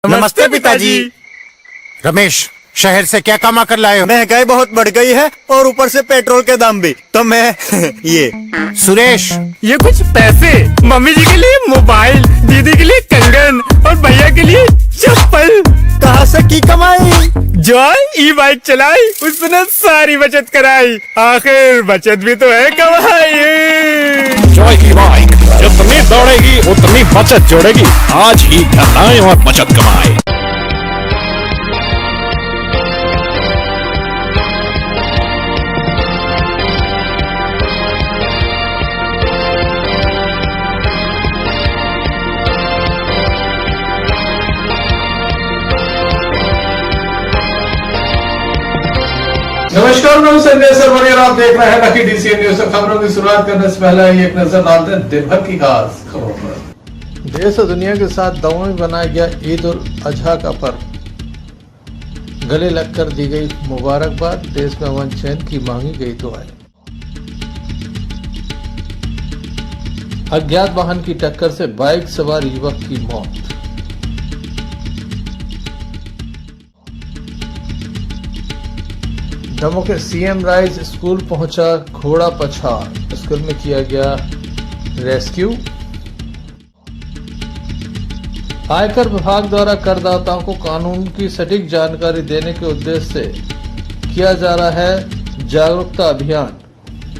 नमस्ते पिताजी। रमेश, शहर से क्या कमा कर लाए हो? महंगाई बहुत बढ़ गई है और ऊपर से पेट्रोल के दाम भी, तो मैं ये सुरेश, ये कुछ पैसे मम्मी जी के लिए मोबाइल, दीदी के लिए कंगन और भैया के लिए चप्पल। कहाँ से की कमाई? जो ई बाइक चलाई उसने सारी बचत कराई, आखिर बचत भी तो है कमाई। जॉय की बाइक जितनी दौड़ेगी उतनी बचत जोड़ेगी। आज ही घर आए और बचत कमाए। नमस्कार, मैं संजय सरवरी और आप देख रहे हैं लकी डीसीएन न्यूज। खबरों की शुरुआत करने से पहले एक नजर डालते हैं दिन भर की खास खबरों पर। देश और दुनिया के साथ दौड़ में बनाया गया ईद उल अजहा का पर्व, गले लगकर दी गई मुबारकबाद, देश में अमन चैन की मांगी गई दुआएं। अज्ञात वाहन की टक्कर से बाइक सवार युवक की मौत। दमोह के सीएम राइज स्कूल पहुंचा घोड़ा पछाड़, स्कूल में किया गया रेस्क्यू। आयकर विभाग द्वारा करदाताओं को कानून की सटीक जानकारी देने के उद्देश्य से किया जा रहा है जागरूकता अभियान।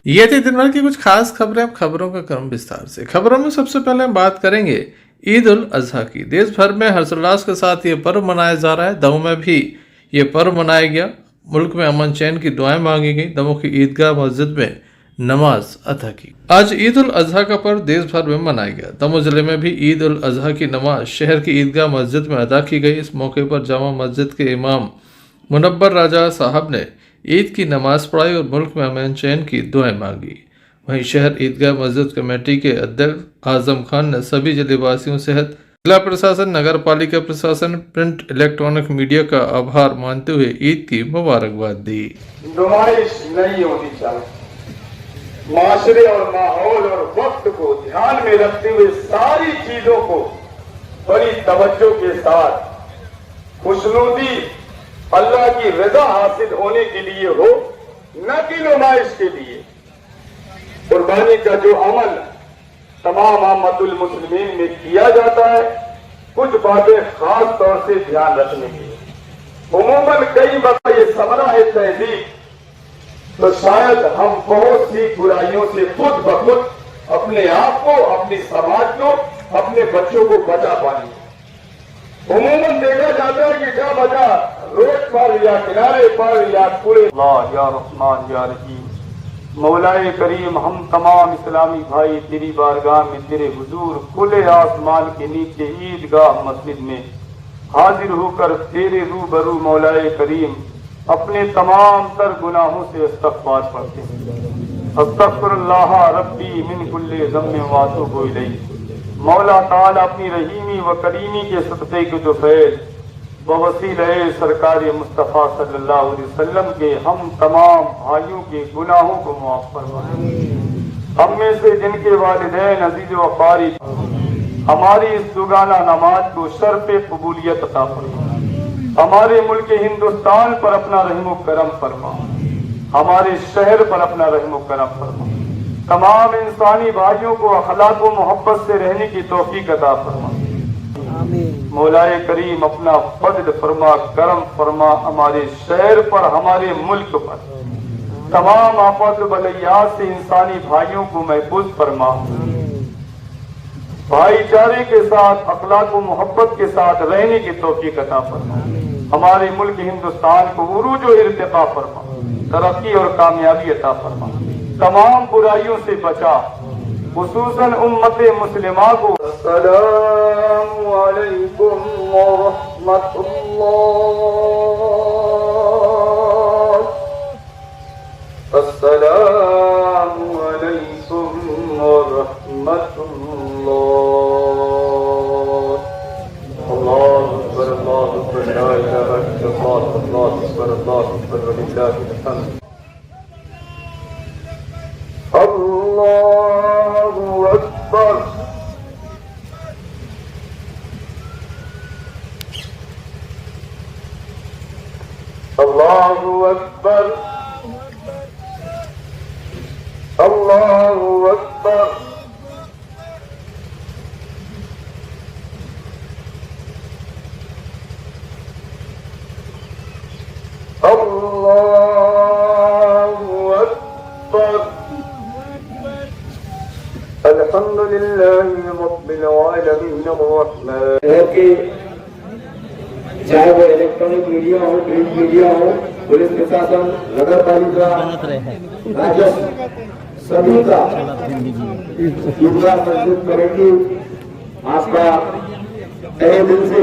ये थी दिन भर की कुछ खास खबरें। अब खबरों का क्रम विस्तार से। खबरों में सबसे पहले हम बात करेंगे ईद उल अजहा की। देश भर में हर्षोल्लास के साथ ये पर्व मनाया जा रहा है। दमोह में भी ये पर्व मनाया गया। मुल्क में अमन चैन की दुआएं मांगी गई। दमोह की ईदगाह मस्जिद में नमाज अदा की। आज ईद उल अजहा का पर्व देश भर में मनाया गया। दमोह जिले में भी ईद उल अजहा की नमाज शहर की ईदगाह मस्जिद में अदा की गई। इस मौके पर जामा मस्जिद के इमाम मुनव्वर राजा साहब ने ईद की नमाज पढ़ाई और मुल्क में अमन चैन की दुआएं मांगी। वहीं शहर ईदगाह मस्जिद कमेटी के अध्यक्ष आजम खान ने सभी जिलेवासियों सहित जिला प्रशासन, नगर पालिका प्रशासन, प्रिंट इलेक्ट्रॉनिक मीडिया का आभार मानते हुए ईद की मुबारकबाद दी। नुमाइश नहीं होनी चाहिए। माशरे और माहौल और वक्त को ध्यान में रखते हुए सारी चीजों को बड़ी तवज्जो के साथ खुशनुदी अल्लाह की रजा हासिल होने के लिए हो, न कि नुमाइश के लिए। कुर्बानी का जो अमल तमाम अम्मतुल मुस्लिमीन में किया जाता है, कुछ बातें खास तौर से ध्यान रखने की। उमूमन कई बार ये समरा है तहजीब, तो शायद हम बहुत सी बुराइयों से खुद ब खुद अपने आप को, अपनी समाज को, अपने बच्चों को बचा पाएंगे। उमूमन देखा जाता है कि क्या बचा रोड पर या किनारे पर या पूरे या रहमान या रहीम। मौलाए करीम, हम तमाम इस्लामी भाई तेरी बारगाह में तेरे हुजूर खुले आसमान के नीचे ईदगाह मस्जिद में हाजिर होकर तेरे रूबरू मौलाए करीम अपने तमाम तर गुनाहों से इस्तग़फ़ार पढ़ते हैं। अस्तग़फ़िरुल्लाह रब्बी मिन कुल्ली ज़म्बिन व अतूबु इलैह। मौला ताला अपनी रहीमी व करीमी के सदक़े के जो फैज़ बवसीले सरकार मुस्तफ़ा सल्लल्लाहु अलैहि वसल्लम के हम तमाम भाइयों के गुनाहों को माफ फरमाए। हम में से जिनके वालिदैन अजीज व कारी हमारी इस दुगाना नमाज को शर्फ़े कबूलियत अता फरमाए। हमारे मुल्क हिंदुस्तान पर अपना रहमो करम फरमाए। हमारे शहर पर अपना रहमो करम फरमाए। तमाम इंसानी भाइयों को अखलाक व मोहब्बत से रहने की तौफीक अता फरमाए। मौलाए करीम अपना फजल फरमा, करम फरमा हमारे शहर पर, हमारे मुल्क पर। तमाम आफत बलैयात से इंसानी भाइयों को महफूज फरमा। भाईचारे के साथ, अखलाक व मोहब्बत के साथ रहने की तौफीक अता फरमा। हमारे मुल्क हिंदुस्तान को उरूज व इर्तिका फरमा, तरक्की और कामयाबी अता फरमा। तमाम बुराइयों से बचा, खुसूसन उम्मते मुस्लिमा को। अस्सलामु अलैकुम व रहमतुल्लाह। अस्सलामु अलैकुम व रहमतुल्लाह। अल्लाहु अकबर, अल्लाहु अकबर, ला इलाहा इल्लल्लाह, अल्लाहु अकबर, अल्लाहु अकबर व लिल्लाहिल हम्द। अल्लाहु अकबर। अल्लाहु अकबर, अल्लाहु अकबर। अल्लाहु अकबर। अल्हम्दुलिल्लाहि रब्बिल आलमीन अर्रहमान। चाहे वो इलेक्ट्रॉनिक मीडिया हो, प्रिंट मीडिया हो, पुलिस प्रशासन, नगर पालिका, राजस्व, सभी का योगदान मजबूत करेंगे। आपका तहे दिल से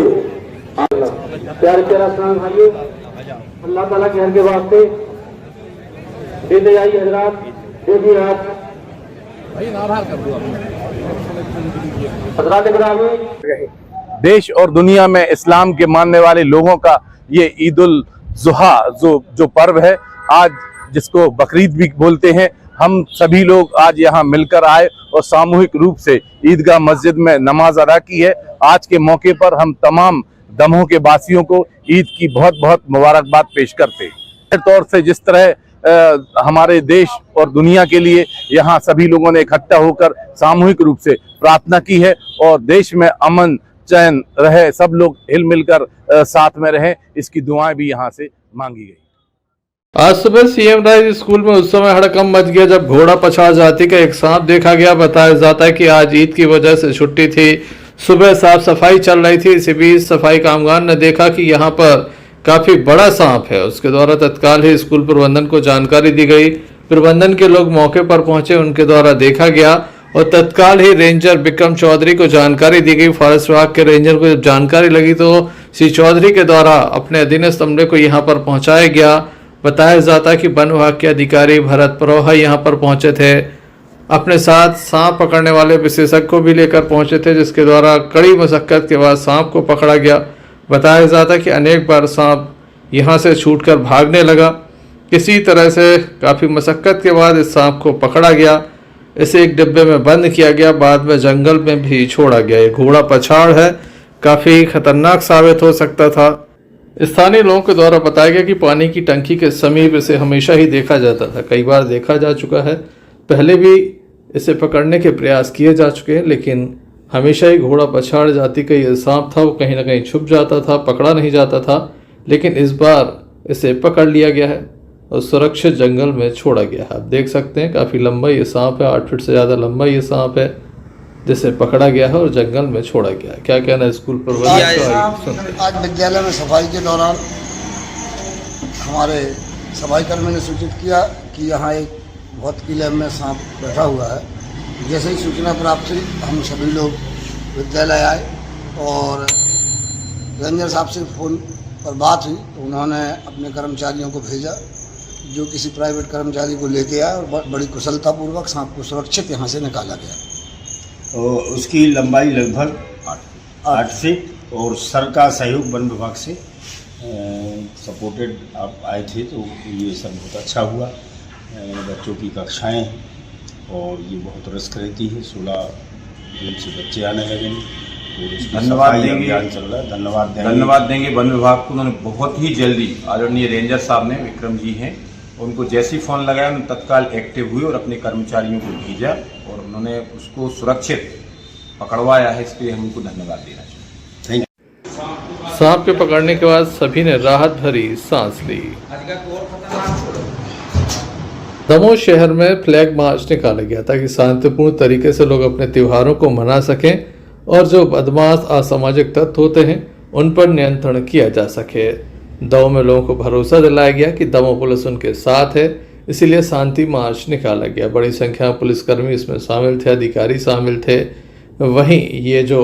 प्यारे प्यारा स्नान भाइयों, अल्लाह ताला के घर के वास्ते बेदयाई हजरात, देखिए आप हजरात इब्राहिम देश और दुनिया में इस्लाम के मानने वाले लोगों का ये ईद उल जुहा जो पर्व है, आज जिसको बकरीद भी बोलते हैं, हम सभी लोग आज यहाँ मिलकर आए और सामूहिक रूप से ईदगाह मस्जिद में नमाज अदा की है। आज के मौके पर हम तमाम दमों के वासियों को ईद की बहुत बहुत मुबारकबाद पेश करते हैं। तौर से जिस तरह हमारे देश और दुनिया के लिए यहाँ सभी लोगों ने इकट्ठा होकर सामूहिक रूप से प्रार्थना की है और देश में अमन चैन रहे, सब लोग हिल मिलकर साथ में रहें, इसकी दुआएं भी यहाँ से मांगी गई। आज सुबह सीएम राइज स्कूल में उस समय हड़कंप मच गया जब घोड़ा पछाड़ जाति का एक सांप देखा गया। बताया जाता है कि आज ईद की वजह से छुट्टी थी, सुबह साफ सफाई चल रही थी। इसी बीच सफाई कामगार ने देखा कि यहाँ पर काफी बड़ा सांप है। उसके द्वारा तत्काल ही स्कूल प्रबंधन को जानकारी दी गई। प्रबंधन के लोग मौके पर पहुंचे, उनके द्वारा देखा गया और तत्काल ही रेंजर विक्रम चौधरी को जानकारी दी गई। फॉरेस्ट विभाग के रेंजर को जब जानकारी लगी तो श्री चौधरी के द्वारा अपने अधीनस्थ अमले को यहाँ पर पहुंचाया गया। बताया जाता है कि वन विभाग के अधिकारी भरत परोहा यहाँ पर पहुंचे थे, अपने साथ सांप पकड़ने वाले विशेषज्ञ को भी लेकर पहुंचे थे, जिसके द्वारा कड़ी मशक्कत के बाद सांप को पकड़ा गया। बताया जाता है कि अनेक बार सांप यहाँ से छूटकर भागने लगा। किसी तरह से काफ़ी मशक्कत के बाद इस सांप को पकड़ा गया, इसे एक डिब्बे में बंद किया गया, बाद में जंगल में भी छोड़ा गया। ये घोड़ा पछाड़ है, काफ़ी खतरनाक साबित हो सकता था। स्थानीय लोगों के द्वारा बताया गया कि पानी की टंकी के समीप इसे हमेशा ही देखा जाता था, कई बार देखा जा चुका है, पहले भी इसे पकड़ने के प्रयास किए जा चुके हैं, लेकिन हमेशा ही घोड़ा पछाड़ जाति का ये सांप था, वो कहीं ना कहीं छुप जाता था, पकड़ा नहीं जाता था। लेकिन इस बार इसे पकड़ लिया गया है और सुरक्षित जंगल में छोड़ा गया है। आप देख सकते हैं काफ़ी लंबा ये सांप है, 8 फीट से ज़्यादा लंबा ये सांप है, जिसे पकड़ा गया है और जंगल में छोड़ा गया है। क्या कहना है स्कूल प्रबंधन का? आज विद्यालय में सफाई के दौरान हमारे सफाई कर्मी ने सूचित किया कि यहाँ एक बहुत किले में सांप बैठा हुआ है। जैसे ही सूचना प्राप्त हुई हम सभी लोग विद्यालय आए और रेंजर साहब से फ़ोन पर बात हुई तो उन्होंने अपने कर्मचारियों को भेजा, जो किसी प्राइवेट कर्मचारी को लेके आया और बड़ी कुशलतापूर्वक सांप को सुरक्षित यहाँ से निकाला गया। तो उसकी लंबाई लगभग 8 फीट और सर का सहयोग वन विभाग से सपोर्टेड आप आए थे, तो ये सब बहुत अच्छा हुआ। बच्चों की कक्षाएं हैं और ये बहुत रिस्क रहती है, 16 जून से बच्चे आने लगेंगे। धन्यवाद देंगे, चल रहा है, धन्यवाद देंगे वन विभाग को। उन्होंने बहुत ही जल्दी, आदरणीय रेंजर साहब ने, विक्रम जी हैं, उनको जैसे ही फ़ोन लगाया उन्होंने तत्काल एक्टिव हुए और अपने कर्मचारियों को भेजा और उन्होंने उसको सुरक्षित पकड़वाया है। इसके लिए हम उनको धन्यवाद देना चाहिए। सांप के पकड़ने के बाद सभी ने राहत भरी सांस ली। दमोह शहर में फ्लैग मार्च निकाला गया ताकि शांतिपूर्ण तरीके से लोग अपने त्योहारों को मना सकें और जो बदमाश असामाजिक तत्व होते हैं उन पर नियंत्रण किया जा सके। दमोह में लोगों को भरोसा दिलाया गया कि दमोह पुलिस उनके साथ है, इसीलिए शांति मार्च निकाला गया। बड़ी संख्या में पुलिसकर्मी इसमें शामिल थे, अधिकारी शामिल थे। वहीं ये जो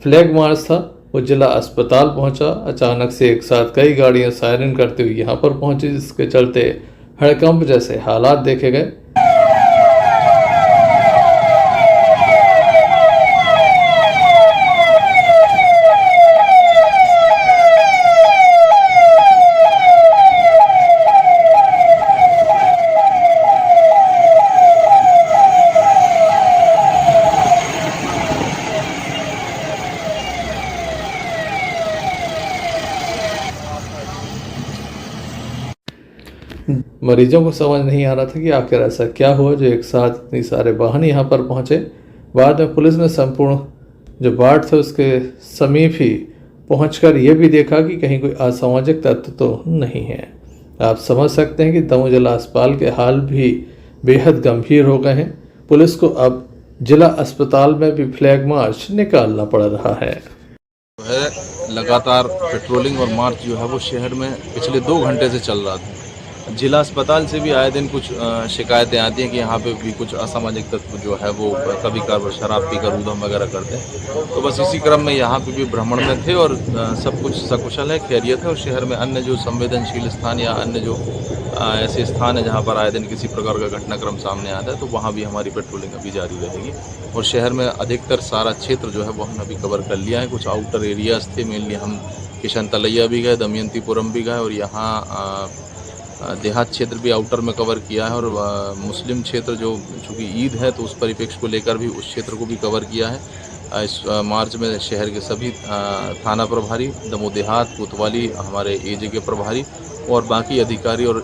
फ्लैग मार्च था वो जिला अस्पताल पहुंचा। अचानक से एक साथ कई गाड़ियां सायरन करते हुए यहाँ पर पहुंची, जिसके चलते हड़कंप जैसे हालात देखे गए। मरीजों को समझ नहीं आ रहा था कि आखिर ऐसा क्या हुआ जो एक साथ इतनी सारे वाहन यहाँ पर पहुँचे। बाद में पुलिस ने संपूर्ण जो वार्ड थे उसके समीप ही पहुंचकर ये भी देखा कि कहीं कोई असामाजिक तत्व तो नहीं है। आप समझ सकते हैं कि दमोह जिला अस्पताल के हाल भी बेहद गंभीर हो गए हैं। पुलिस को अब जिला अस्पताल में भी फ्लैग मार्च निकालना पड़ रहा है। लगातार पेट्रोलिंग और मार्च जो है वो शहर में पिछले 2 घंटे से चल रहा था। जिला अस्पताल से भी आए दिन कुछ शिकायतें आती हैं कि यहाँ पे भी कुछ असामाजिक तत्व जो है वो कभी कभार शराब पीकर ऊधम वगैरह करते हैं। तो बस इसी क्रम में यहाँ पे भी भ्रमण में थे और सब कुछ सकुशल है, खैरियत है। और शहर में अन्य जो संवेदनशील स्थान या अन्य जो ऐसे स्थान है जहाँ पर आए दिन किसी प्रकार का घटनाक्रम सामने आता है तो वहाँ भी हमारी पेट्रोलिंग अभी जारी रहेगी। और शहर में अधिकतर सारा क्षेत्र जो है वो हमने अभी कवर कर लिया है। कुछ आउटर एरियाज थे, मेनली हम किशन तलैया भी गए, दमयंतीपुरम भी गए और यहाँ देहात क्षेत्र भी आउटर में कवर किया है। और मुस्लिम क्षेत्र जो चूँकि ईद है तो उस परिप्रेक्ष्य को लेकर भी उस क्षेत्र को भी कवर किया है। इस मार्च में शहर के सभी थाना प्रभारी, दमोह देहात, कोतवाली, हमारे एजे के प्रभारी और बाकी अधिकारी और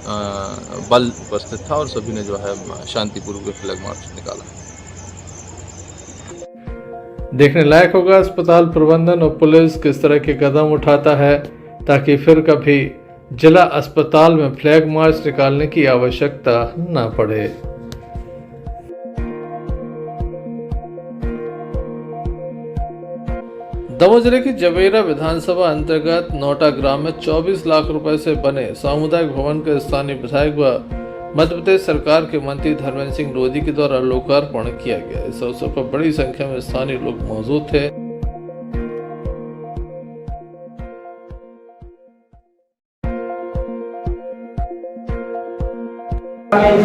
बल उपस्थित था और सभी ने जो है शांतिपूर्वक फ्लैग मार्च निकाला। देखने लायक होगा अस्पताल प्रबंधन और पुलिस किस तरह के कदम उठाता है ताकि फिर कभी जिला अस्पताल में फ्लैग मार्च निकालने की आवश्यकता न पड़े। दमोह जिले की जवेरा विधानसभा अंतर्गत नोटा ग्राम में 24 लाख रुपए से बने सामुदायिक भवन के स्थानीय विधायक व मध्य प्रदेश सरकार के मंत्री धर्मेंद्र सिंह लोधी के द्वारा लोकार्पण किया गया। इस अवसर पर बड़ी संख्या में स्थानीय लोग मौजूद थे।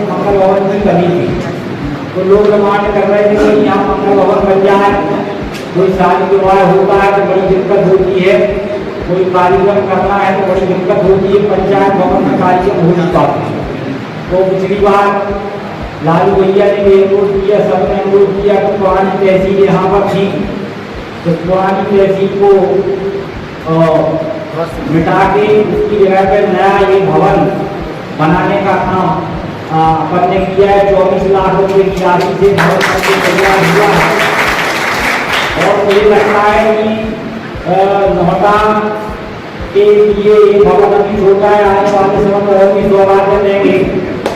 मंगल भवन की कमी थी तो लोग डिमांड कर रहे थे कि यहाँ मंगल भवन बन जाए। कोई शादी विवाह होता है तो बड़ी दिक्कत होती है, कोई कार्यक्रम करना है तो बड़ी दिक्कत होती है, पंचायत भवन में कार्यक्रम हो नहीं पाते। तो पिछली बार लालू भैया ने भी अनुरोध किया, सबने अनुरोध किया कि पुरानी तहसील यहाँ पर थी तो पुरानी तहसील को मिटा के उसकी जगह पर नया ये भवन बनाने का काम अपन ने किया है। 24 लाख रुपए की राशि से भवन करके तैयार हुआ है। और मुझे लगता है कि नोटा के लिए ये भवन अभी छोटा है, आने वाले समय में और भी सौगातें देंगे।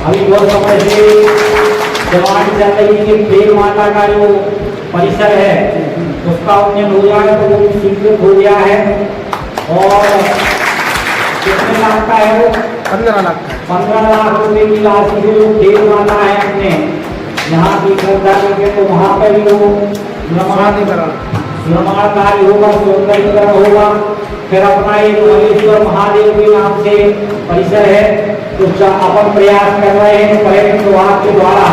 अभी बहुत समय से डिमांड चल रही है कि खेल माता का जो परिसर है उसका उन्नयन हो जाए तो वो भी स्वीकृत हो गया है। और कितने लाख का है वो? 15 लाख। 15 लाख रुपए की राशि से जो खेल माता है अपने यहाँ की खरीदा करके तो वहाँ पर भी वो निर्माण कार्य होगा, सौंदर्यीकरण होगा। फिर अपना ये महेश्वर महादेव के नाम से परिसर है तो अपन प्रयास कर रहे हैं पर्यटन विभाग के द्वारा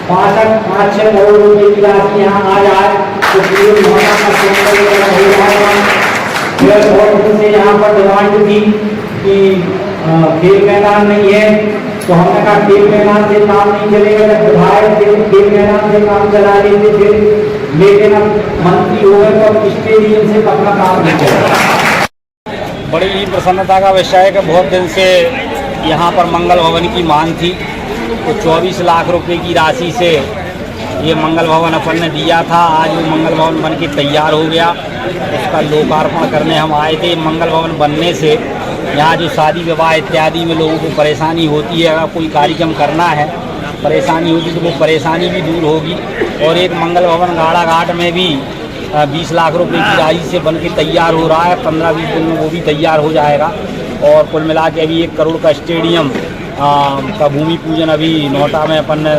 5-6 करोड़ रुपए की राशि यहाँ आ जाए तो पूरे मोहल्ला का सौंदर्यीकरण हो जाएगा। फिर बहुत दिन से यहाँ पर डिमांड थी कि खेल मैदान नहीं है तो हमने कहा खेल मैदान से काम नहीं चलेगा। जब विधायक खेल मैदान से काम चला लेते थे, लेकिन अब मंत्री हो गए तो अब स्टेडियम से अपना काम नहीं चलेगा। बड़ी ही प्रसन्नता का विषय है कि बहुत दिन से यहाँ पर मंगल भवन की मांग थी तो 24 लाख रुपए की राशि से ये मंगल भवन अपन ने दिया था। आज वो मंगल भवन बन के तैयार हो गया, उसका लोकार्पण करने हम आए थे। मंगल भवन बनने से यहाँ जो शादी विवाह इत्यादि में लोगों को परेशानी होती है, अगर कोई कार्यक्रम करना है परेशानी होगी तो वो परेशानी भी दूर होगी। और एक मंगल भवन गाड़ा घाट में भी 20 लाख रुपए की राशि से बन के तैयार हो रहा है। 15-20 दिन में वो भी तैयार हो जाएगा। और कुल मिला के अभी 1 करोड़ का स्टेडियम का भूमि पूजन अभी नोटा में अपन ने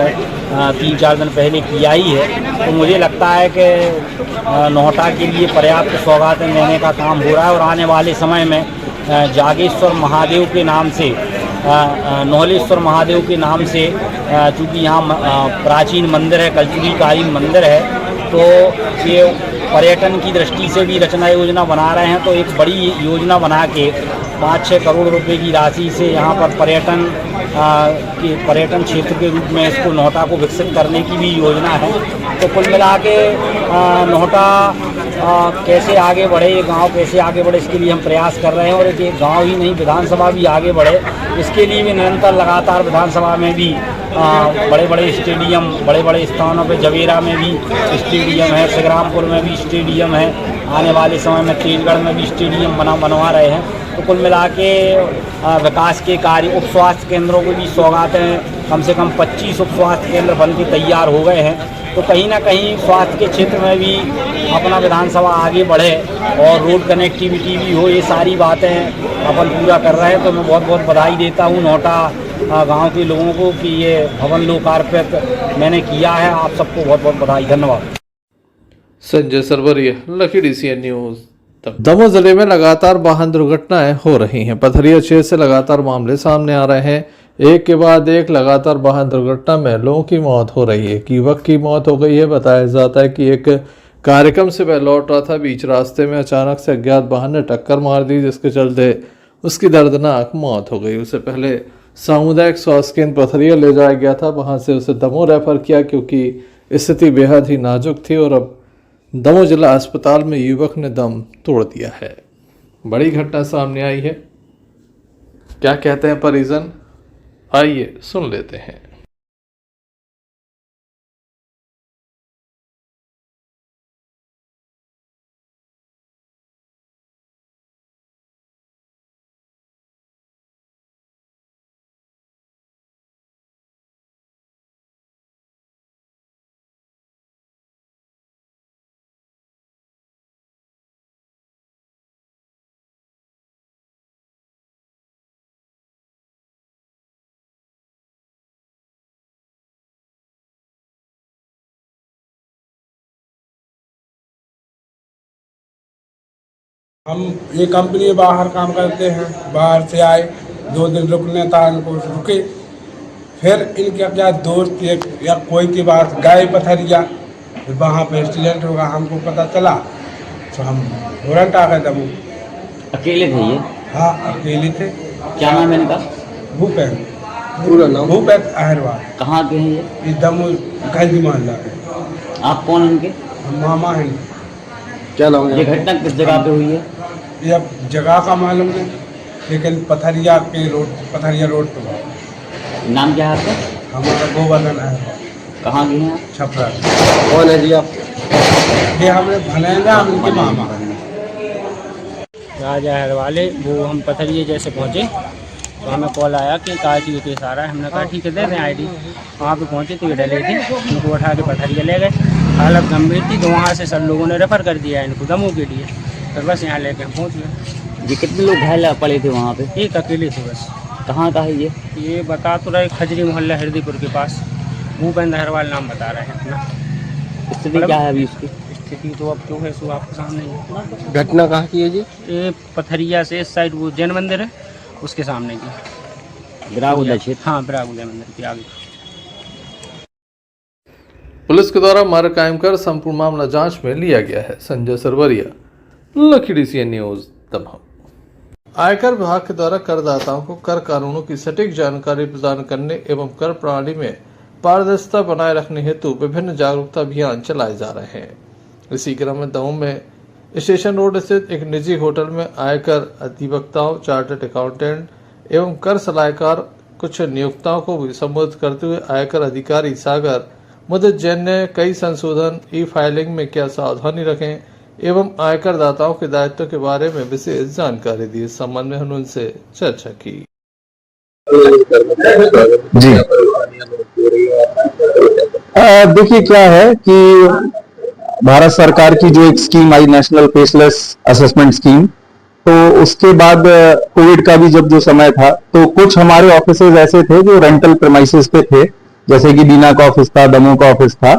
3-4 दिन पहले किया ही है। तो मुझे लगता है कि नोटा के लिए पर्याप्त सौगातें लेने का काम हो रहा है। और आने वाले समय में जागेश्वर महादेव के नाम से, नौलेश्वर महादेव के नाम से, चूँकि यहाँ प्राचीन मंदिर है, कल्चुरीकालीन मंदिर है, तो ये पर्यटन की दृष्टि से भी रचना योजना बना रहे हैं। तो एक बड़ी योजना बना के 5-6 करोड़ रुपए की राशि से यहाँ पर पर्यटन क्षेत्र के रूप में इसको नोटा को विकसित करने की भी योजना है। तो कुल मिला के नोटा कैसे आगे बढ़े, ये गांव कैसे आगे बढ़े, इसके लिए हम प्रयास कर रहे हैं। और एक गांव ही नहीं, विधानसभा भी आगे बढ़े, इसके लिए भी निरंतर लगातार विधानसभा में भी बड़े बड़े स्टेडियम, बड़े बड़े स्थानों पे, जवेरा में भी स्टेडियम है, संग्रामपुर में भी स्टेडियम है, आने वाले समय में तेलगढ़ में भी स्टेडियम बनवा रहे हैं। तो कुल मिला के विकास के कार्य, उप स्वास्थ्य केंद्रों को भी सौगातें, कम से कम 25 उप स्वास्थ्य केंद्र बन के तैयार हो गए हैं। तो कहीं ना कहीं स्वास्थ्य के क्षेत्र में भी अपना विधानसभा आगे बढ़े और रोड कनेक्टिविटी भी हो, ये सारी बातें अपन पूरा कर रहे हैं। तो मैं बहुत बहुत बधाई देता हूँ नौटा गांव के लोगों को कि ये भवन लोकार्पित मैंने किया है। आप सबको बहुत बहुत बधाई, धन्यवाद। Sanjay Sarwariya, Lucky DCN news. Damoh जिले में लगातार वाहन दुर्घटनाएं हो रही हैं। पथरिया क्षेत्र से लगातार मामले सामने आ रहे हैं। एक के बाद एक लगातार वाहन दुर्घटना में लोगों की मौत हो रही है। एक युवक की मौत हो गई है। बताया जाता है कि एक कार्यक्रम से वह लौट रहा था, बीच रास्ते में अचानक से अज्ञात वाहन ने टक्कर मार दी, जिसके चलते उसकी दर्दनाक मौत हो गई। उससे पहले सामुदायिक स्वास्थ्य केंद्र पथरिया ले जाया गया था, वहां से उसे दमोह रेफर किया क्योंकि स्थिति बेहद ही नाजुक थी और अब दमोह जिला अस्पताल में युवक ने दम तोड़ दिया है। बड़ी घटना सामने आई है, क्या कहते हैं परिजन, आइए सुन लेते हैं। हम ये कंपनी बाहर काम करते हैं, बाहर से आए, 2 दिन रुकने था, इनको रुके, फिर इनके क्या दोस्त या कोई की बात गए पथरिया, फिर वहाँ पे एक्सीडेंट होगा, हमको पता चला तो हम तुरंत आ गए दमोह। अकेले थे ये? हाँ अकेले थे। क्या नाम है इनका? भूपेन, पूरा नाम भूपेन अहरवाल। कहाँ के हैं ये दमोह गंज मोहल्ला के। आप कौन हैं इनके? मामा हैं। क्या नाम है? ये घटना किस जगह पे हुई है? ये अब जगह का मालूम नहीं, लेकिन पथरिया रोड पे हुआ। नाम क्या है आपका? हमारा गोवर्धन है। कहाँ के हैं आप? छपरा। कौन है जी आप? ये हमने भनेगा, हम उनके मामा। राजा हरवाले, वो हम पथरिया जैसे पहुँचे तो हमें कॉल आया कि काशी का केस आ रहा है। हमने कहा ठीक है दे दें ID। वहाँ पे पहुँचे तो ये डले थे, उनको उठा के पथरिया ले गए। हालत गंभीर थी तो वहाँ से सब लोगों ने रेफ़र कर दिया इनको दमोह के लिए, फिर बस यहाँ लेके हम पहुँच गए। ये कितने लोग घायल पड़े थे वहाँ पे? एक अकेले थे बस। कहाँ का है ये बता तो रहे, खजरी मोहल्ला हृदयपुर के पास। भूपेंद्र अहरवाल नाम बता रहे हैं अपना। स्थिति क्या है अभी उसकी? स्थिति तो अब क्यों है सो आपके सामने ही। घटना कहाँ की है जी? ये पथरिया से इस साइड वो जैन मंदिर है उसके सामने की। ब्रागुदय क्षेत्र? हाँ, ब्रागुदय मंदिर के आगे। पुलिस के द्वारा मार्ग कायम कर संपूर्ण मामला जांच में लिया गया है। Sanjay Sarwariya, Lucky DCN news, Damoh. आयकर विभाग के द्वारा करदाताओं को कर कानूनों की सटीक जानकारी प्रदान करने एवं कर प्रणाली में पारदर्शिता बनाए रखने हेतु विभिन्न जागरूकता अभियान चलाए जा रहे हैं। इसी क्रम में दमोह में स्टेशन रोड स्थित एक निजी होटल में आयकर अधिवक्ताओं, चार्टर्ड अकाउंटेंट एवं कर सलाहकार कुछ नियोक्ताओं को भी संबोधित करते हुए आयकर अधिकारी सागर मुदित जैन ने कई संशोधन, ई-फाइलिंग में क्या सावधानी रखें एवं आयकर दाताओं के दायित्व के बारे में विशेष जानकारी दी। इस संबंध में उनसे चर्चा की। जी देखिए क्या है कि भारत सरकार की जो एक स्कीम आई, नेशनल फेसलेस असेसमेंट स्कीम, तो उसके बाद कोविड का भी जब जो समय था तो कुछ हमारे ऑफिसेज ऐसे थे जो रेंटल प्रेमाइसेस पे थे, जैसे कि बीना का ऑफिस था, दमोह का ऑफिस था।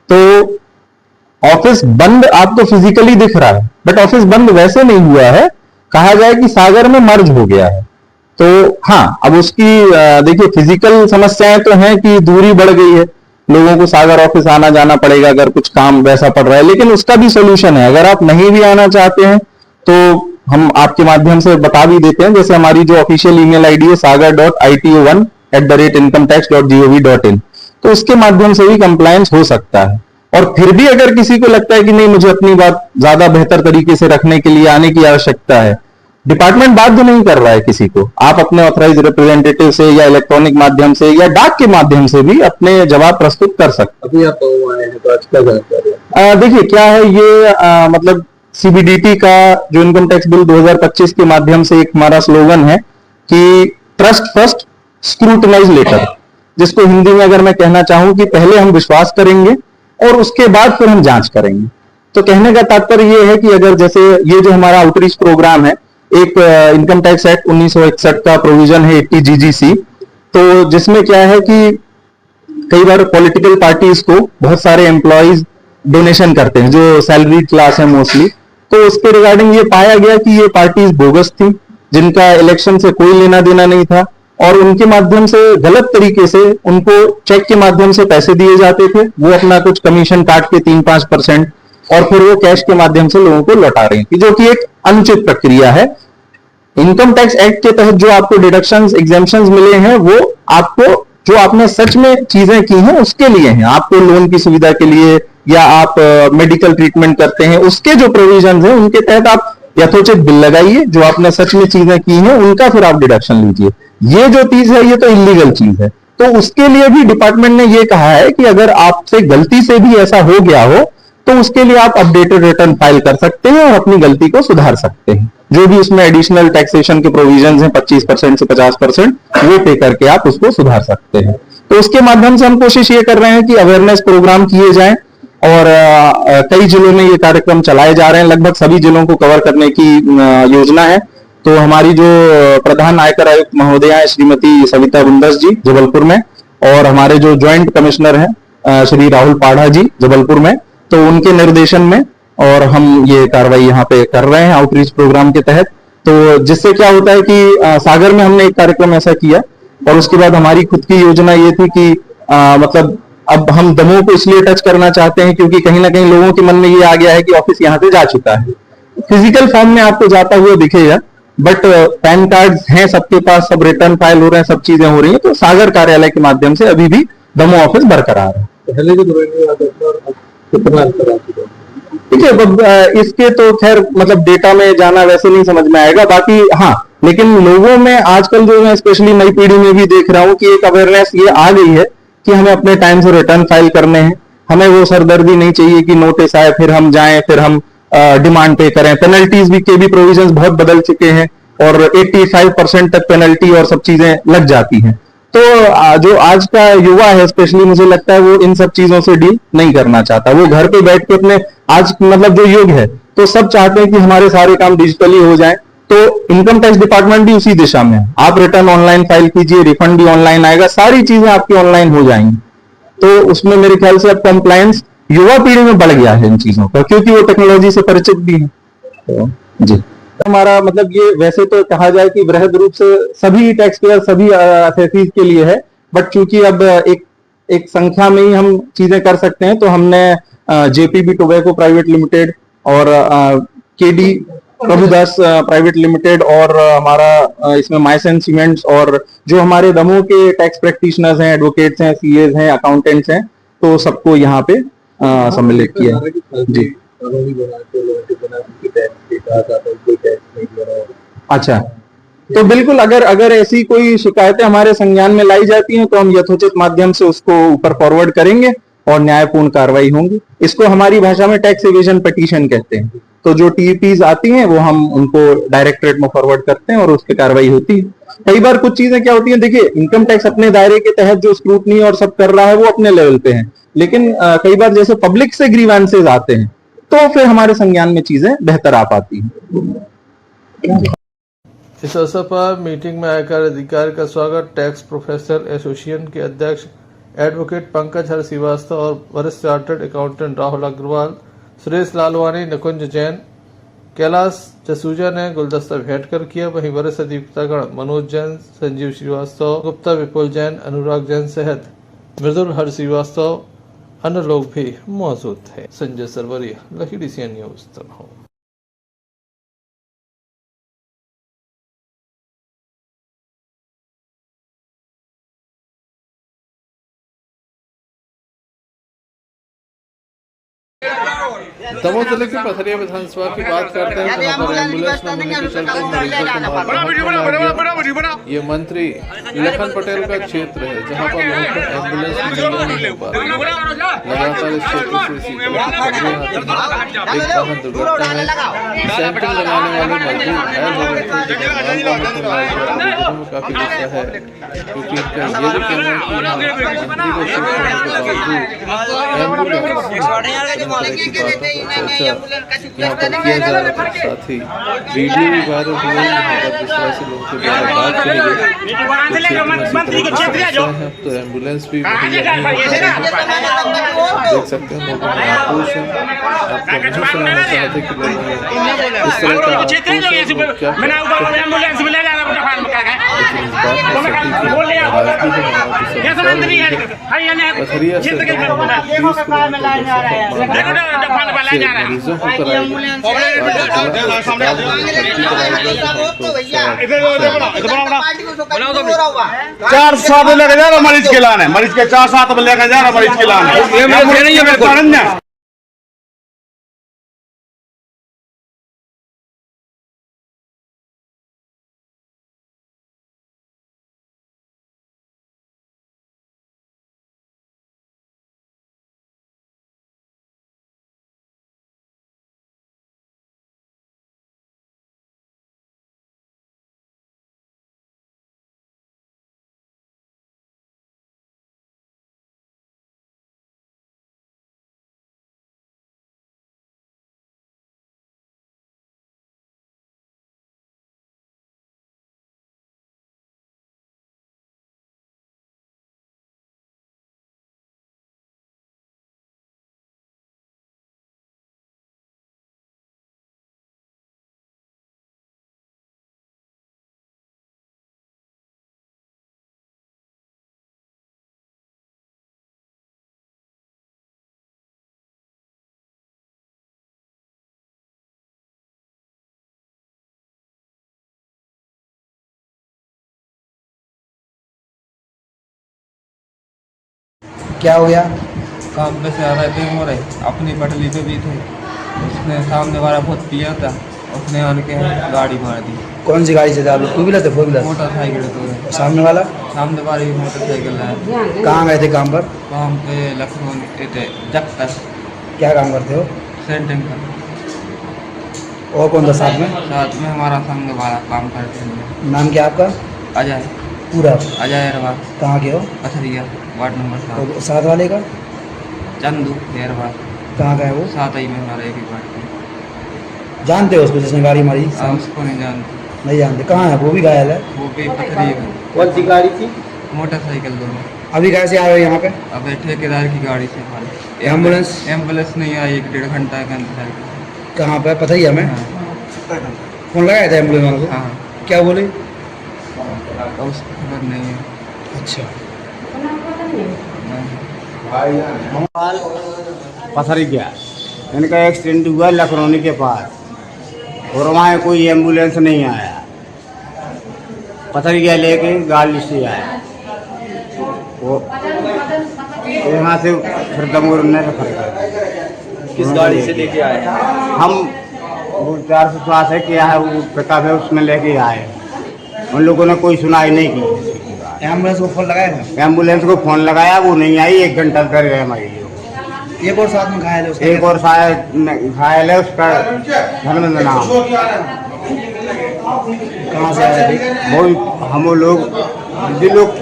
तो ऑफिस बंद आपको फिजिकली दिख रहा है, बट ऑफिस बंद वैसे नहीं हुआ है, कहा जाए कि सागर में मर्ज हो गया है। तो हाँ, अब उसकी देखिए फिजिकल समस्याएं तो हैं कि दूरी बढ़ गई है, लोगों को सागर ऑफिस आना जाना पड़ेगा अगर कुछ काम वैसा पड़ रहा है, लेकिन उसका भी सोल्यूशन है। अगर आप नहीं भी आना चाहते हैं तो हम आपके माध्यम से बता भी देते हैं, जैसे हमारी जो ऑफिशियल ईमेल आईडी है sagar.ito1@incometax.gov.in, तो उसके माध्यम से भी कंप्लायंस हो सकता है। और फिर भी अगर किसी को लगता है कि नहीं, मुझे अपनी बात ज्यादा बेहतर तरीके से रखने के लिए आने की आवश्यकता है, डिपार्टमेंट बाध्य नहीं कर रहा है किसी को। आप अपने ऑथराइज रिप्रेजेंटेटिव से या इलेक्ट्रॉनिक माध्यम से या डाक के माध्यम से भी अपने जवाब प्रस्तुत कर सकते। अभी आप आए हैं तो आज क्या जानकारी है? देखिए क्या है ये, मतलब सीबीडीटी का जो इनकम टैक्स बिल 2025 के माध्यम से एक हमारा स्लोगन है कि ट्रस्ट फर्स्ट स्क्रूटनाइज लेटर, जिसको हिंदी में अगर मैं कहना चाहूं कि पहले हम विश्वास करेंगे और उसके बाद फिर हम जांच करेंगे। तो कहने का तात्पर्य ये है कि अगर जैसे ये जो हमारा आउटरीच प्रोग्राम है, एक इनकम टैक्स एक्ट 1961 का प्रोविजन है 80 जीजीसी, तो जिसमें क्या है कि कई बार पॉलिटिकल पार्टीज को बहुत सारे एम्प्लॉइज डोनेशन करते हैं, जो सैलरी क्लास है मोस्टली। तो उसके रिगार्डिंग ये पाया गया कि ये पार्टीज बोगस थी, जिनका इलेक्शन से कोई लेना देना नहीं था, और उनके माध्यम से गलत तरीके से उनको चेक के माध्यम से पैसे दिए जाते थे। वो अपना कुछ कमीशन काट के 3-5% और फिर वो कैश के माध्यम से लोगों को लौटा रही थी, जो कि एक अनुचित प्रक्रिया है। इनकम टैक्स एक्ट के तहत जो आपको डिडक्शंस एग्जेम्पशंस मिले हैं, वो आपको जो आपने सच में चीजें की हैं उसके लिए हैं। आपको लोन की सुविधा के लिए या आप मेडिकल ट्रीटमेंट करते हैं, उसके जो प्रोविजंस हैं उनके तहत आप यथोचित बिल लगाइए। जो आपने सच में चीजें की हैं उनका फिर आप डिडक्शन लीजिए। ये जो चीज है ये तो इलीगल चीज है। तो उसके लिए भी डिपार्टमेंट ने ये कहा है कि अगर आपसे गलती से भी ऐसा हो गया हो तो उसके लिए आप अपडेटेड रिटर्न फाइल कर सकते हैं और अपनी गलती को सुधार सकते हैं। जो भी उसमें एडिशनल टैक्सेशन के प्रोविजंस हैं 25% से 50%, वो पे करके आप उसको सुधार सकते हैं। तो उसके माध्यम से हम कोशिश ये कर रहे हैं कि अवेयरनेस प्रोग्राम किए जाएं, और कई जिलों में ये कार्यक्रम चलाए जा रहे हैं। लगभग सभी जिलों को कवर करने की योजना है। तो हमारी जो प्रधान आयकर आयुक्त महोदया है श्रीमती सविता बुंदस जी जबलपुर में, और हमारे जो ज्वाइंट कमिश्नर हैं श्री राहुल पाढ़ा जी जबलपुर में, तो उनके निर्देशन में और हम ये कार्रवाई यहाँ पे कर रहे हैं आउटरीच प्रोग्राम के तहत। तो जिससे क्या होता है कि सागर में हमने एक कार्यक्रम ऐसा किया, और उसके बाद हमारी खुद की योजना ये थी कि मतलब अब हम दमोह को इसलिए टच करना चाहते हैं क्योंकि कहीं ना कहीं लोगों के मन में ये आ गया है कि ऑफिस यहाँ से जा चुका है, फिजिकल फॉर्म में आपको जाता हुआ दिखेगा, बट पैन कार्ड हैं सबके पास, सब रिटर्न फाइल हो रहे हैं, सब चीजें हो रही हैं। तो सागर कार्यालय के माध्यम से अभी भी दमोह ऑफिस बरकरार है। पहले जो कितना अंतर है? ठीक है, अब इसके तो खैर मतलब डेटा में जाना वैसे नहीं समझ में आएगा, बाकी हाँ, लेकिन लोगों में आजकल जो मैं स्पेशली नई पीढ़ी में भी देख रहा हूँ कि एक अवेयरनेस ये आ गई है कि हमें अपने टाइम से रिटर्न फाइल करने हैं। हमें वो सरदर्दी नहीं चाहिए कि नोटिस आए फिर हम जाएं फिर हम डिमांड पे करें। पेनल्टीज भी के भी प्रोविजंस बहुत बदल चुके हैं और 85% तक पेनल्टी और सब चीजें लग जाती हैं। तो जो आज का युवा है स्पेशली, मुझे लगता है वो इन सब चीजों से डील नहीं करना चाहता। वो घर पे बैठ के अपने आज मतलब जो युग है तो सब चाहते हैं कि हमारे सारे काम डिजिटली हो जाए। तो इनकम टैक्स डिपार्टमेंट भी उसी दिशा में है। आप रिटर्न ऑनलाइन फाइल कीजिए, रिफंड भी ऑनलाइन आएगा, सारी चीजें आपकी ऑनलाइन हो जाएंगी। तो उसमें मेरे ख्याल से अब कंप्लायंस युवा पीढ़ी में बढ़ गया है इन चीजों का, क्योंकि वो टेक्नोलॉजी से परिचित भी है। तो जी हमारा मतलब ये वैसे तो कहा जाए कि वृहद रूप से सभी टैक्स पेयर सभी असेसीज के लिए है, बट चूंकि अब एक संख्या में ही हम चीजें कर सकते हैं, तो हमने जेपीबी टोबैको प्राइवेट लिमिटेड और केडी प्रभुदास प्राइवेट लिमिटेड और हमारा इसमें माइसन सीमेंट्स और जो हमारे दमोह के टैक्स प्रैक्टिशनर्स हैं, एडवोकेट्स हैं, सीएज हैं, अकाउंटेंट्स हैं, तो सबको यहाँ पे सम्मिलित किया जी। अच्छा, तो बिल्कुल अगर ऐसी कोई शिकायतें हमारे संज्ञान में लाई जाती हैं तो हम यथोचित माध्यम से उसको ऊपर फॉरवर्ड करेंगे और न्यायपूर्ण कार्रवाई होंगी। इसको हमारी भाषा में टैक्स एविजन पिटीशन कहते हैं। तो जो टीपीज आती हैं वो हम उनको डायरेक्टरेट में फॉरवर्ड करते हैं और उस पर कार्रवाई होती है। कई बार कुछ चीजें क्या होती हैं, देखिए इनकम टैक्स अपने दायरे के तहत जो स्क्रूटनी और सब कर रहा है वो अपने लेवल पे है, लेकिन कई बार जैसे पब्लिक से ग्रीवेंसेज आते हैं तो फिर हमारे संज्ञान में चीजें बेहतर आ पाती हैं। इस अवसर पर मीटिंग में आयकर अधिकारी का स्वागत टैक्स प्रोफेसर एसोसिएशन के अध्यक्ष एडवोकेट पंकज हर श्रीवास्तव और वरिष्ठ चार्टर्ड अकाउंटेंट राहुल अग्रवाल, सुरेश लालवानी, निकुंज जैन, कैलाश जसूजा ने गुलदस्ता भेंट कर किया। वहीं वरिष्ठ अधिवक्तागण मनोज जैन, संजीव श्रीवास्तव, गुप्ता विपुल जैन, अनुराग जैन सहित मृदुल हर श्रीवास्तव अन्य लोग भी मौजूद थे। Sanjay Sarwariya, Lucky DCN news Damoh. Damoh जिले के पथरिया विधानसभा की बात करते हैं, जहां पर एम्बुलेंस न मिलने के चलते मरीजों को ये मंत्री लखन पटेल का क्षेत्र है, जहां पर लोगों को एम्बुलेंस नहीं हो पा रही। लगातार इस क्षेत्र से इसी तरह की खबरें आती हैं। एक वाहन दुर्घटना में सैंपल लगाने वाले मजदूर घायल हो गए थे, में काफी गुस्सा है, क्योंकि इनका ये भी कहना है कि मंत्री को यहाँ पर किया जा रहा था। साथ ही वीडियो भी वायरल हुआ है, यहाँ पर जिस तरह से लोगों के द्वारा बात करी गई, तो एम्बुलेंस भी देख सकते हैं लोगों में आक्रोश है। आपको नहीं सुनाना चाहते कि लोगों में इस तरह का आक्रोश है, क्या पथरिया से मरीजों को चार सात लेके जा रहा मरीज के लाने, मरीज के 4-7 लेके जा रहा मरीज के लाने। क्या हो गया? काम पे से आ रहे थे मोरे, अपनी पटली पे भी थे, उसने सामने वाला बहुत पिया था, उसने आन के गाड़ी मार दी। कौन सी गाड़ी से थे आप लोग? 2 व्हीलर थे 4 व्हीलर? मोटरसाइकिल तो सामने वाला? सामने वाली मोटरसाइकिल है। कहाँ गए थे काम पर? काम पे लखनऊ थे, जब तक। क्या काम करते हो? सेंटिंग का। और कौन था साथ में? साथ में हमारा सामने वाला काम करते हैं। नाम क्या आपका? अजय। पूरा? अजय अरवाल। कहाँ के हो? Pathariya, ward number 7। और साथ वाले का? चंदू अरवाल। कहाँ का है वो? साथ ही में हमारा एक ही वार्ड। जानते हो उसको जिसने गाड़ी मारी? उसको नहीं जानते। नहीं जानते। कहाँ है वो? भी घायल है? वो भी पथरिया। कौन सी गाड़ी थी? मोटरसाइकिल दोनों। अभी कैसे आए हो यहाँ पे? अब ठेकेदार की गाड़ी से। एम्बुलेंस? एम्बुलेंस नहीं आई, 1-1.5 घंटा का इंतजार। कहाँ पे? पथरिया में? फोन लगाया था एम्बुलेंस वालों को? हाँ। क्या बोले? उसकी खबर नहीं है। अच्छा। पथरिया इनका एक्सीडेंट हुआ लखनऊ के पास, और वहाँ कोई एम्बुलेंस नहीं आया। पथरिया लेके गाड़ी से आया, वो यहाँ से फिर दमोह ने रेफर कर दिया। किस गाड़ी से लेके आए? हम वो 400 है क्या है, वो पिकअप है, उसमें लेके आए। उन लोगों ने कोई सुनाई नहीं की। एम्बुलेंस को फोन लगाया था? एम्बुलेंस को फोन लगाया, वो नहीं आई। 1 घंटा कर गए हमारी। एक और साथ में घायल है? एक और घायल है, उसका धर्मेंद्र नाम। कहाँ से आए थे? वो हम लोग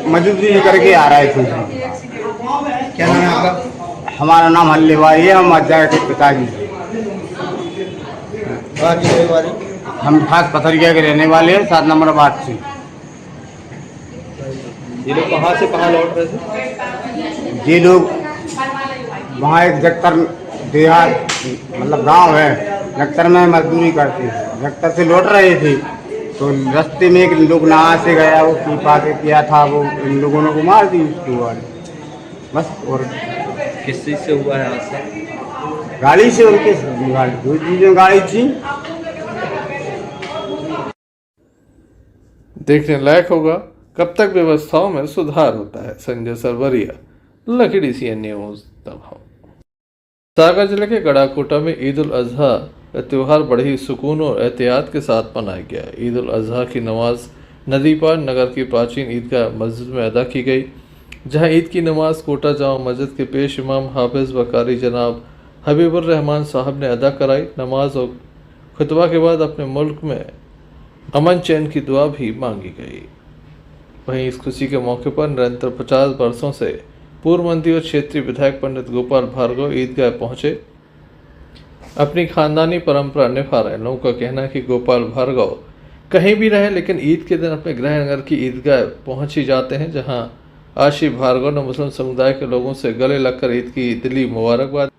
मजदूरी करके आ रहे थे। क्या नाम है आपका? हमारा नाम हल्ले भाई है, हम अजय के पिताजी। हम खास पथरिया के रहने वाले हैं, 7 नंबर वार्ड से। ये लोग कहाँ से कहाँ लौट रहे थे? ये लोग वहाँ एक जगतर देहात मतलब गांव है, जगतर में मजदूरी करते हैं। जगतर से लौट रहे थे, तो रास्ते में एक लोग नहा से गया, वो पीपा के किया था, वो इन लोगों ने को मार दी उसको बस। और किस चीज़ से हुआ है हादसा? गाड़ी से, उनके गाड़ी 2 चीज़ें गाड़ी थी। देखने लायक होगा कब तक व्यवस्थाओं में सुधार होता है। Sanjay Sarwariya, Lakhidi CN news, Damoh. सागर जिले के गड़ाकोटा में ईद उल अजहा का त्यौहार बड़े ही सुकून और एहतियात के साथ मनाया गया। ईद उल अजहा की नमाज नदी पार नगर की प्राचीन ईदगाह मस्जिद में अदा की गई, जहां ईद की नमाज कोटा जामा मस्जिद के पेश इमाम हाफिज वकारी जनाब हबीबुर रहमान साहब ने अदा कराई। नमाज और खुतबा के बाद अपने मुल्क में अमन चैन की दुआ भी मांगी गई। वहीं इस खुशी के मौके पर निरंतर 50 वर्षों से पूर्व मंत्री और क्षेत्रीय विधायक पंडित गोपाल भार्गव ईदगाह पहुंचे, अपनी खानदानी परंपरा निभा रहे। लोगों का कहना है कि गोपाल भार्गव कहीं भी रहे लेकिन ईद के दिन अपने गृहनगर की ईदगाह पहुंच ही जाते हैं, जहां आशी भार्गव ने मुस्लिम समुदाय के लोगों से गले लगकर ईद की दिली मुबारकबाद।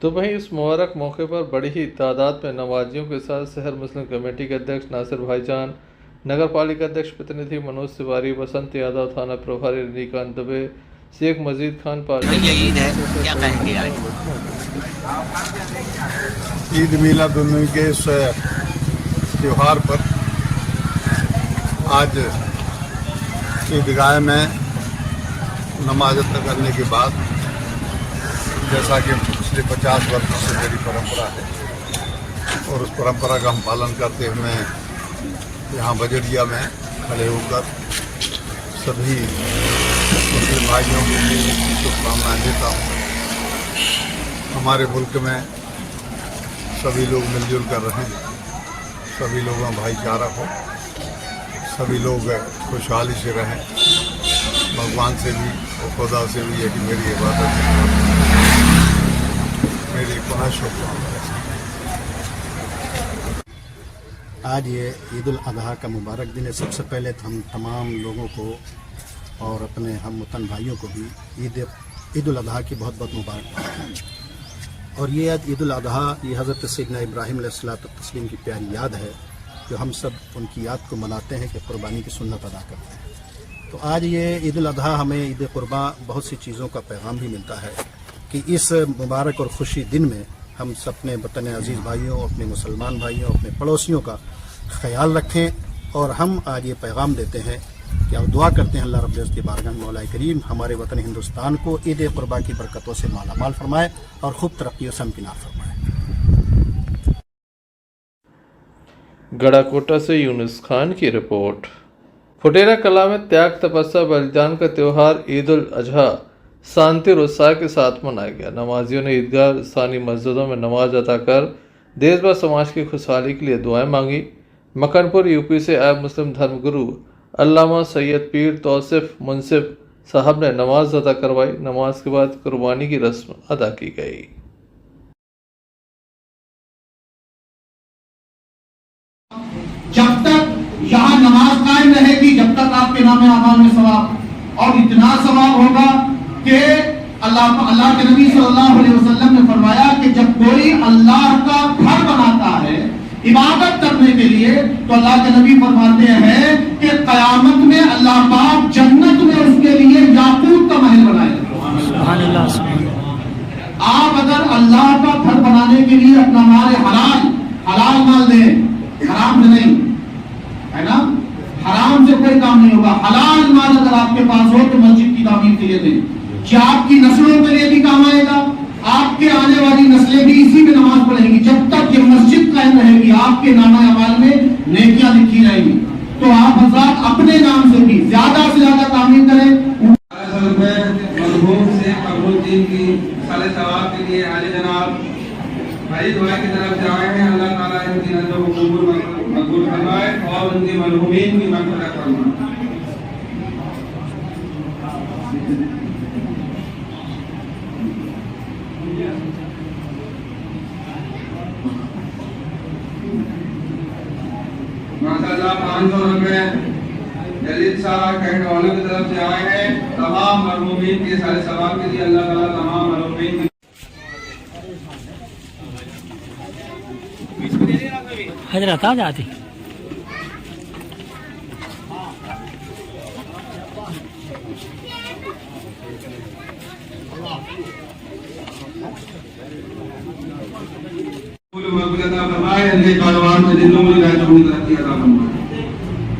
तो वहीं इस मुबारक मौके पर बड़ी ही तादाद में नमाजियों के साथ शहर मुस्लिम कमेटी के अध्यक्ष नासिर भाईजान, नगर पालिका अध्यक्ष प्रतिनिधि मनोज तिवारी, बसंत यादव, थाना प्रभारी रजनीकांत दुबे, शेख मजीद खान ईद मिलाद उन नबी के इस त्यौहार पर आज ईदगाह में नमाज अदा करने के बाद, जैसा कि पिछले 50 वर्षों से मेरी परंपरा है और उस परंपरा का हम पालन करते हुए यहाँ बजरिया में खड़े होकर सभी मुस्लिम भाइयों के लिए शुभकामनाएं देता हूँ। हमारे मुल्क में सभी लोग मिलजुल कर रहें, सभी लोगों में भाईचारा हो, सभी लोग खुशहाली से रहें। भगवान से भी और खुदा से भी यही मेरी इबादत है, मेरी पुनः शुभकामनाएं। आज ये ईद उल अजहा का मुबारक दिन है। सबसे पहले तो हम तमाम लोगों को और अपने हम वतन भाइयों को भी ईद उल अजहा की बहुत बहुत मुबारक। और ये ईद उल अजहा ये हज़रत सैयदना इब्राहीम अलैहिस्सलातु तस्लीम की प्यारी याद है, जो हम सब उनकी याद को मनाते हैं कि कुर्बानी की सुन्नत अदा करते हैं। तो आज ये ईद उल अजहा हमें ईद कुर्बा बहुत सी चीज़ों का पैगाम भी मिलता है कि इस मुबारक और खुशी दिन में हम अपने वतन अजीज़ भाइयों, अपने मुसलमान भाइयों, अपने पड़ोसियों का ख्याल रखें। और हम आज ये पैगाम देते हैं कि हम दुआ करते हैं अल्लाह रब्बुल इज़्ज़त की बारगाह में मौला करीम हमारे वतन हिंदुस्तान को ईद कुर्बा की बरकतों से मालामाल फरमाए और खूब तरक्की और समकिनार फरमाए। गड़ाकोटा से यूनुस खान की रिपोर्ट। फुटेरा कला में त्याग, तपस्या, बलिदान का त्यौहार ईद उल अजहा शांति और उत्साह के साथ मनाया गया। नमाजियों ने ईदगाह स्थानीय मस्जिदों में नमाज अदा कर देश व समाज की खुशहाली के लिए दुआएं मांगी। मकनपुर यूपी से आए मुस्लिम धर्मगुरु अल्लामा सैयद पीर तौसिफ मुंसिफ साहब ने नमाज अदा करवाई। नमाज के बाद कुर्बानी की रस्म अदा की गई। जब तक यहाँ नमाज कायम रहेगी, जब तक आपके नाम आमाल में सवाब और इतना सवाब होगा कि अल्लाह के नबी सल्लल्लाहु अलैहि वसल्लम ने फरमाया कि जब कोई अल्लाह का घर बनाता है इबादत करने के लिए, तो अल्लाह के नबी फरमाते हैं कि क़यामत में अल्लाह पाक जन्नत में उसके लिए याकूत का महल बनाएगा। आप अगर अल्लाह का घर बनाने के लिए अपना माल हलाल माल दें, हराम से नहीं, है ना, हराम से कोई काम नहीं होगा। हलाल माल अगर आपके पास हो तो मस्जिद की तामीर के लिए दें, कि आपकी नस्लों के लिए भी काम आएगा, आपके आने वाली नस्लें भी इसी में नमाज पढ़ेंगी। जब तक ये मस्जिद कायम रहेगी, आपके नामा अमाल में नेकियां लिखी रहेंगी। तो आप हज़रात अपने नाम से भी ज्यादा से ज्यादा तामीर करें। मरहूम से कबूलदीन की साले सवाब के लिए आले जनाब भाई दुआ की तरफ जाए हैं। अल्लाह ताला इनकी नज़रों को कबूल फरमाए और उनके मरहूमीन की मग़फ़िरत फरमाए। माशाअल्लाह 500 रुपए दलित साहब कहने वालों की तरफ से आए हैं। तमाम मरहूमीन के सारे सवाब के लिए अल्लाह ताला तमाम मरहूमीन हजरत आ जाती। कारोबार में दिलों में तरक्की अता फरमाए।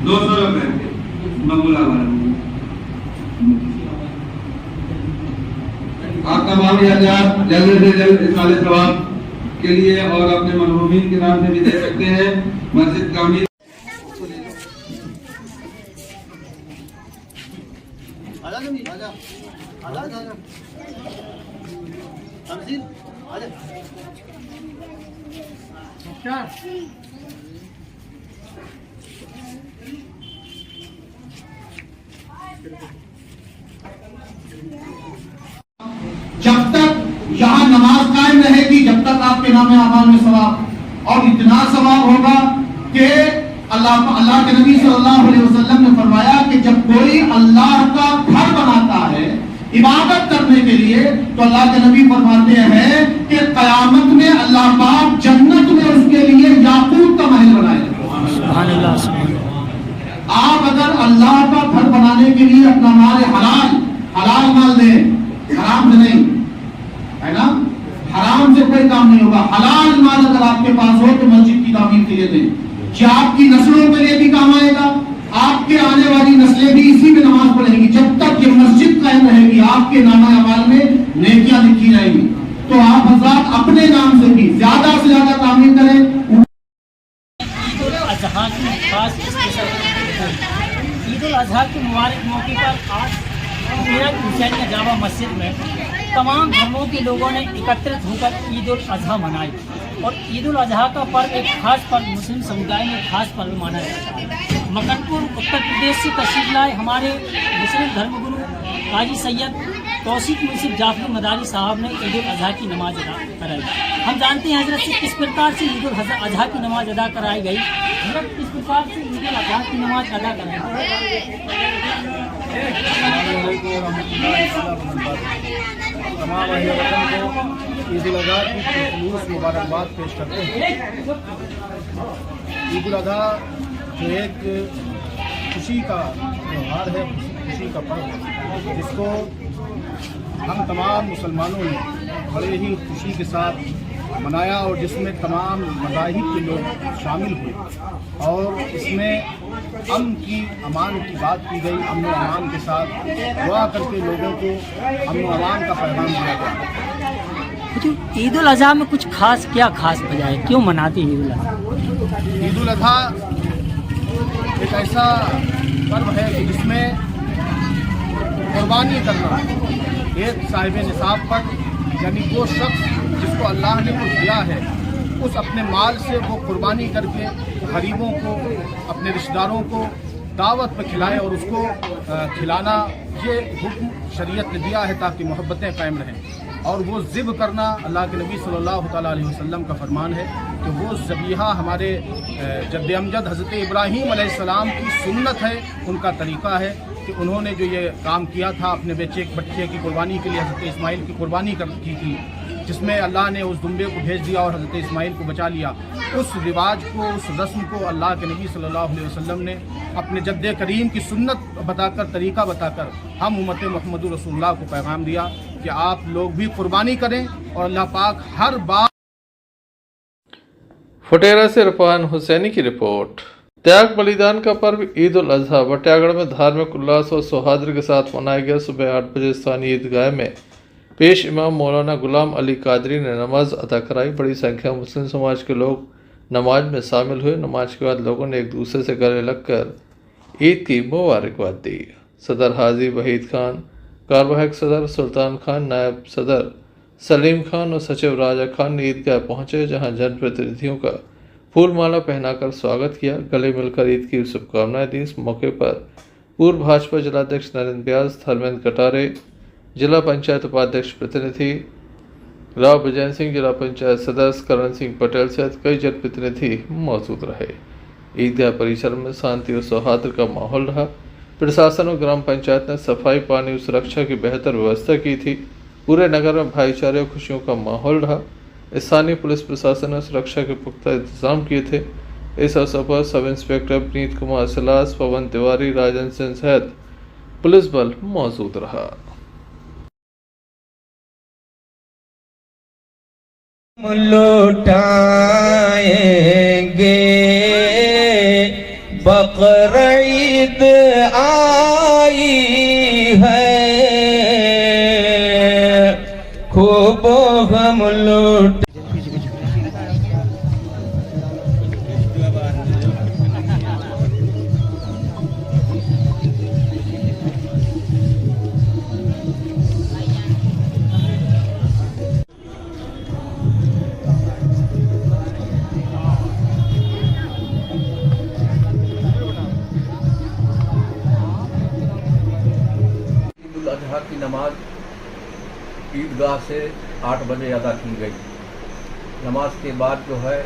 200 रुपए मकबूला वाला। आप तमाम यादात जल्द से जल्द इस वाले सवाब के लिए और अपने मरहूमीन के नाम से भी दे सकते हैं। मस्जिद कामिल जब तक यहाँ नमाज कायम रहेगी, जब तक आपके नाम आमाल में सवाब और इतना सवाब होगा कि अल्लाह के नबी सल्लल्लाहु अलैहि वसल्लम ने फरमाया कि जब कोई अल्लाह का घर बनाता है इबादत करने के लिए, तो अल्लाह के नबी फरमाते हैं कि कयामत में अल्लाह पाक जन्नत में उसके लिए याकूत का महल बनाएगा। आप अगर अल्लाह का घर बनाने के लिए अपना माल हलाल माल दें, हराम से नहीं, है ना, हराम से कोई काम नहीं होगा। हलाल माल अगर आपके पास हो तो मस्जिद की तामीर के लिए दें, ये आपकी नस्लों के लिए भी काम आएगा, आपके आने वाली नस्लें भी इसी में नमाज पढ़ेंगी। जब तक ये मस्जिद कायम रहेगी, आपके नामा अमाल में नेकियां लिखी जाएंगी। तो आप हज़रात अपने नाम से भी ज्यादा से ज्यादा तामीर करें। ईद उल अजहा के मुबारक मौके पर आज मेरठ हुसैनिया जामा मस्जिद में तमाम धर्मों के लोगों ने एकत्रित होकर ईद उल अजहा मनाई। और ईद उल अजहा का पर्व एक खास पर्व, मुस्लिम समुदाय में खास पर्व माना जाता है। मकनपुर उत्तर प्रदेश से तशरीफ लाए हमारे मुस्लिम धर्मगुरु काजी सैयद तौसीफ मुंसिफ जाफरी मदारी साहब ने ईद उल अजहा की नमाज अदा कराई। हम जानते हैं हजरत से किस प्रकार से ईद उल अजहा की नमाज अदा कराई गई। हजरत किस प्रकार से ईद उल अजहा की नमाज अदा कराई। तमाम अहले वतन को ईद उल अजहा की खुलूस मुबारकबाद पेश करते हैं। ईद उल अजहा जो एक खुशी का त्यौहार है, खुशी का पर्व है, जिसको हम तमाम मुसलमानों ने बड़े ही खुशी के साथ मनाया और जिसमें तमाम मज़ाहिब के लोग शामिल हुए और इसमें अमन की अमान की बात की गई। अमन व अमान के साथ दुआ करके लोगों को अमन व अमान का पैगाम दिया गया। ईद उल अजहा में कुछ खास, क्या खास वजह है, क्यों मनाते हैं ईद उल अजहा? ईद उल अजहा एक ऐसा पर्व है कि जिसमें कुर्बानी करना एक साहिब निसाब पर, यानी वो शख्स जिसको अल्लाह ने कुछ दिया है, उस अपने माल से वो कुर्बानी करके गरीबों को, अपने रिश्तेदारों को दावत पर खिलाए और उसको खिलाना, ये हुक्म शरीयत ने दिया है ताकि मोहब्बतें कायम रहें। और वो ज़िब करना अल्लाह के नबी सल्लल्लाहु ताला अलैहि वसल्लम का फरमान है कि वो ज़बीहा हमारे जद्द अमजद हज़रत इब्राहीम अलैहिस्सलाम की सुन्नत है, उनका तरीक़ा है कि उन्होंने जो ये काम किया था अपने बच्चे की कुर्बानी के लिए हज़रत इस्माइल की कुर्बानी की थी, जिसमें अल्लाह ने उस दुम्बे को भेज दिया और हज़रत इस्माइल को बचा लिया। उस रिवाज को, उस रस्म को अल्लाह के नबी सल्लल्लाहु अलैहि वसल्लम ने अपने जद्द करीम की सुन्नत बताकर, तरीक़ा बताकर हम उम्मत मोहम्मद रसूलुल्लाह को पैगाम दिया कि आप लोग भी कुर्बानी करें और अल्लाह पाक हर बार। फुटेरा से इरफान हुसैनी की रिपोर्ट। त्याग बलिदान का पर्व ईद उल अजहा बटियागढ़ में धार्मिक उल्लास और सौहार्द के साथ मनाया गया। सुबह 8 बजे स्थानीय ईदगाह में पेश इमाम मौलाना गुलाम अली कादरी ने नमाज अदा कराई। बड़ी संख्या में मुस्लिम समाज के लोग नमाज में शामिल हुए। नमाज के बाद लोगों ने एक दूसरे से गले लगकर ईद की मुबारकबाद दी। सदर हाजी वहीद खान, कार्यवाहक सदर सुल्तान खान, नायब सदर सलीम खान और सचिव राजा खान ने ईदगाह पहुंचे, जहां जनप्रतिनिधियों का फूलमाला पहनाकर स्वागत किया, गले मिलकर ईद की शुभकामनाएं दी। इस मौके पर पूर्व भाजपा जिलाध्यक्ष नरेंद्र व्यास, धर्मेंद्र कटारे, जिला पंचायत उपाध्यक्ष प्रतिनिधि राव विजय सिंह, जिला पंचायत सदस्य करण सिंह पटेल सहित कई जनप्रतिनिधि मौजूद रहे। ईदगाह परिसर में शांति और सौहार्द का माहौल रहा। प्रशासन और ग्राम पंचायत ने सफाई, पानी और सुरक्षा की बेहतर व्यवस्था की थी। पूरे नगर में भाईचारे और खुशियों का माहौल रहा। स्थानीय पुलिस प्रशासन ने सुरक्षा के पुख्ता इंतजाम किए थे। इस अवसर पर सब इंस्पेक्टर प्रीत कुमार सिलास, पवन तिवारी, राजन सिंह सहित पुलिस बल मौजूद रहा। लौटाएंगे बकरीद आई है, वो हम लूट। ईद उल अजहा की नमाज ईदगाह से 8 बजे अदा की गई। नमाज के बाद जो है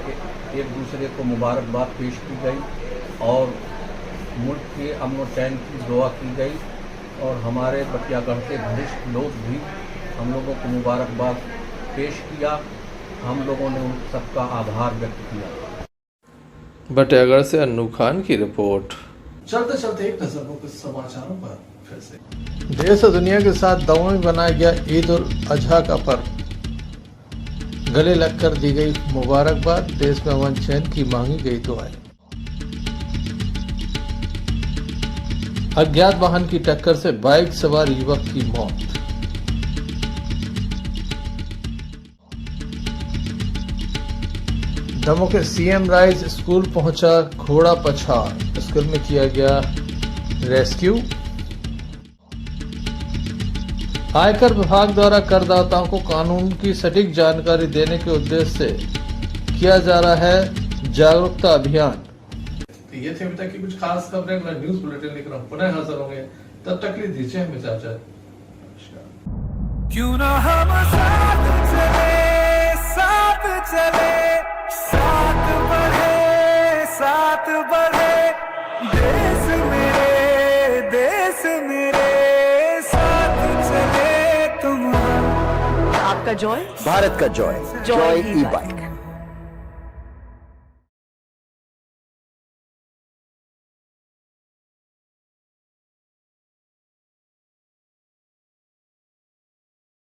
एक दूसरे को मुबारकबाद पेश की गई और मुल्क के अमन और चैन की दुआ की गई और हमारे बटियागढ़ के वरिष्ठ लोग भी हम लोगों को मुबारकबाद पेश किया। हम लोगों ने उन सबका आभार व्यक्त किया। बटियागढ़ से अन्नू खान की रिपोर्ट। चलते चलते एक नजर हो कुछ समाचारों पर फिर से। देश और दुनिया के साथ दौड़ में बनाया गया ईद उल अजहा का पर्व गले लगकर दी गई मुबारकबाद। देश में अमन चैन की मांगी गई दुआएं। अज्ञात वाहन की टक्कर से बाइक सवार युवक की मौत। दमोह के सीएम राइज स्कूल पहुंचा घोड़ा पछाड़। स्कूल में किया गया रेस्क्यू। आयकर विभाग द्वारा करदाताओं को कानून की सटीक जानकारी देने के उद्देश्य से किया जा रहा है जागरूकता अभियान। ये थे अभी तक की कुछ खास खबरें। मैं न्यूज बुलेटिन लेकर पुनः हाजिर होंगे, तब तक के लिए दीजिए हमें इजाजत। क्यों ना हम साथ चले, साथ चले, साथ बढ़े देश मेरे साथ चले तुम। आपका जॉय, भारत का जॉय, जॉय ई बाइक।